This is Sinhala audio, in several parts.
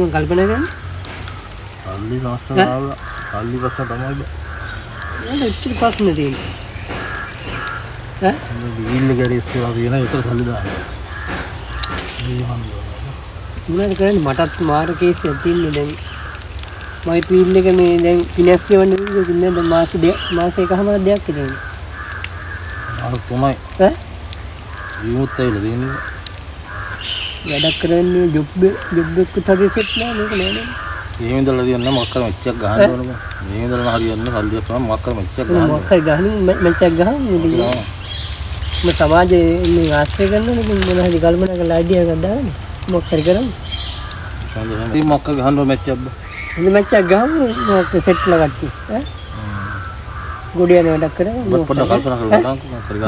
මම කල්පනා කරන්නේ. සල්ලි නැස්නාව සල්ලි ප්‍රශ්න තමයි බෑ. නේද ඉතින් ප්‍රශ්න තියෙන්නේ. මේ බීල් එක ඉස්සරහ තියෙන එක සල්ලි දාන්න. මොනවද කරන්නේ මටත් මාර කේස් එකක් තියෙන්නේ දැන්. මයි පීල් එක මේ දැන් ෆිනැන්ස් ගෙවන්න ඉන්නේ දැන් මාස එකමාරක් දෙයක් ඉතින්. අර තමයි. විමුත් ඇවිල්ලා තියෙන්නේ. වැඩක් කරන්නේ ජොබ් එක තරේ සෙට් නෑ මේක නෑ. එහෙම ඉඳලා තියන්නේ මොකක් කරා මෙච්චක් ගහන්න ඕන බං. එහෙම ඉඳලා හරියන්නේ සල්ලියක් තමයි මොකක් කරා මෙච්චක් ගහන්න. මොකක් හරි ගහන්නේ මෙච්චක් ගහන්නේ. මේ සමාජයේ ඉන්නේ ආශ්‍රය කරනනේ මොන හරි කල්පනා කරලා අයිඩියා එකක් දාන්නේ. මොකක් හරි කරන්නේ. ඉතින් මොකක් ගහන්න ඕන මෙච්චක් බං. ඉතින් මෙච්චක් ගහමු මොකක් සෙට් ලගatti. ගොඩියන වැඩක් කරා. පොඩ්ඩක් කල්පනා කරලා බලන්න.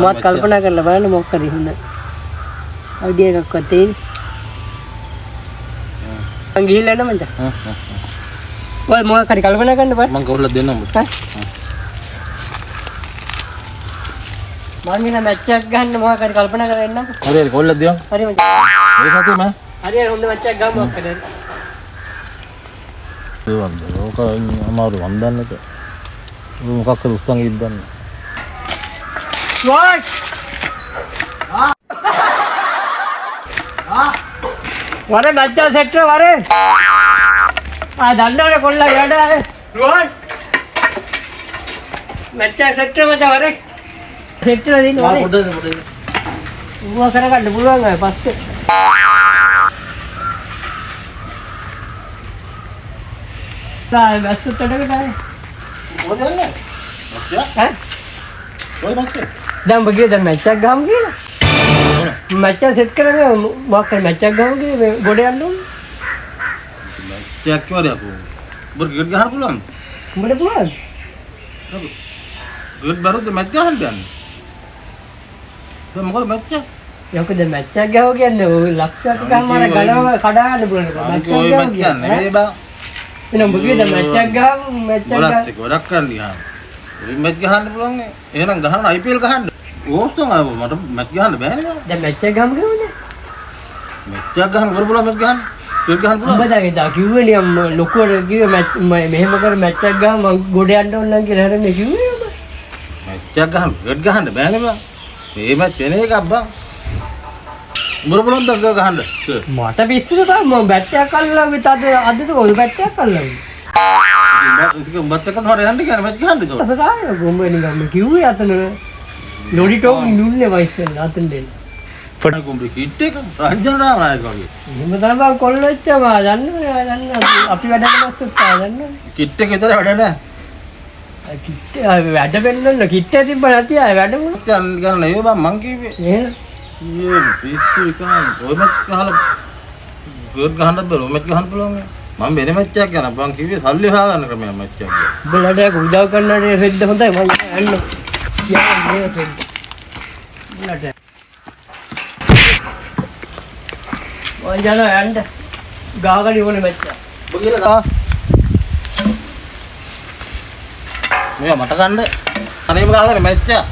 මොකක් කල්පනා කරලා බලන්න මොකක් හරි හොඳ අයිඩියා එකක් තියෙන්නේ. මං ගිහිල්ලා එන්න මචං. ඔය මොකක් හරි කල්පනා කරන්න බෑ. මං කවුරුලා දෙන්නම් උඹට. මං ඉන්න මැච් එකක් ගන්න මොකක් හරි කල්පනා කරලා එන්නම්කෝ. හරි හරි කවුරුලා දෙන්න. හරි මචං. මේ සතුයි මම. හරි හරි හොඳ මැච් එකක් ගමු මොකක් හරි. ඒ වන්ද ඕක අමාරු වන්දන්නට. මොකක් කර උස්සන් ඉද්දන්න. what වරේ මැච් එක සෙට් වරේ. දන්නවනේ කොල්ලා යඩ රුවන් මැච් එක සෙට් මචං වරේ. සෙට් වෙලා ඉන්නේ වරේ. පොඩ්ඩක්. ඌව කරගන්න පුළුවන් අය පස්සේ. වැස්සට ටකට ආයේ. මොකද යන්නේ? ඈ? ඔය මැච් එක. දැන් බගිය දැන් මැච් එකක් ගහමු කියලා. මැච් එක සෙට් කරගෙන මොකක් හරි මැච් එකක් ගහමු කියලා ගොඩ යන්න ඕනේ. චෙක් කරලා අපෝ. ඔබ ක්‍රිකට් ගහන්න පුළුවන්ද? උඹට පුළුවන්ද? ක්‍රිකට් බරුද මැච් ගහන්න යන්නේ. දැන් මොකද මැච් එක? යකෝ දැන් මැච් එකක් ගහුවා කියන්නේ ඔය ලක්ෂයක් ගාමාර ගලව කඩා ගන්න පුළුවන් එක. මැච් එකක් ඔය ගහුවා මැච් එක නෙවෙයි බං. එනම් බගිය දැන් මැච් එකක් ගහමු මැච් එකක් ගොඩක් එක ගොඩක් කරන්න ගියාම. ඔය මැච් ගහන්න පුළුවන් නේ. එහෙනම් ගහන්න IPL ගහන්න. ඕස්තම මට මැච් ගහන්න බෑනේ බං. දැන් මැච් එක ගහමු කියමුද? මැච් එකක් ගහන්න පුළුවන් මැච් ගහන්න. ක්‍රිකට් ගහන්න පුළුවන්. උඹ දැන් කිව්වනේ මම ලොකුවට කිව්වේ මැච් මෙහෙම කර මැච් එකක් ගහම මම ගොඩ යන්න ඕන නම් කියලා හරිනේ කිව්වේ ඔබ. මැච් එකක් ගහන්න ක්‍රිකට් ගහන්න බෑනේ බං. මේ මැච් වෙන එකක් බං. උඹට පුළුවන් ද ගහන්න? මට පිස්සුද බං මම බැට් එකක් අල්ලලා විත අදද කොහොමද බැට් එකක් අල්ලන්නේ? ඉතින් උඹත් එක්ක හොර යන්න කියන්නේ මැච් ගහන්න ඒක. අසරාය ගොම්බේ නිකම් කිව්වේ අතන ලොඩි ටෝක් නුන්නේ වයිසෙන් අතන දෙන්න. ෆොටෝ කොම්බි කිට් එක රංජන රාමනායක වගේ. එහෙම තමයි කොල්ලොච්චම දන්නේ අපි වැඩ කරනස්සත් දන්නේ. කිට් එක විතර වැඩ නැහැ. කිට් වැඩ වෙන්නන්න කිට් එක තිබ්බ නැති අය වැඩ මොන ගන්න නෙවෙයි බං මං කිව්වේ. එහෙම ඊයේ පිස්සු එකම ඔය මැච් ගහලා ගෝල් ගහන්න බෑ මැච් ගහන්න පුළුවන් නේ. මම වෙන මැච් එකක් යනවා බං කිව්වේ සල්ලි හොයාගන්න ක්‍රමයක් මැච් එකක්. උඹලට උදව් කරන්නට රෙද්ද හොඳයි මම යන්න. යන්න මේ රෙද්ද. උඹලට වංජන යන්න ගාගලි ඕනේ මැච් එක. ඔබ කියලා මෙයා මට ගන්න අනේම ගහගෙන මැච් එක.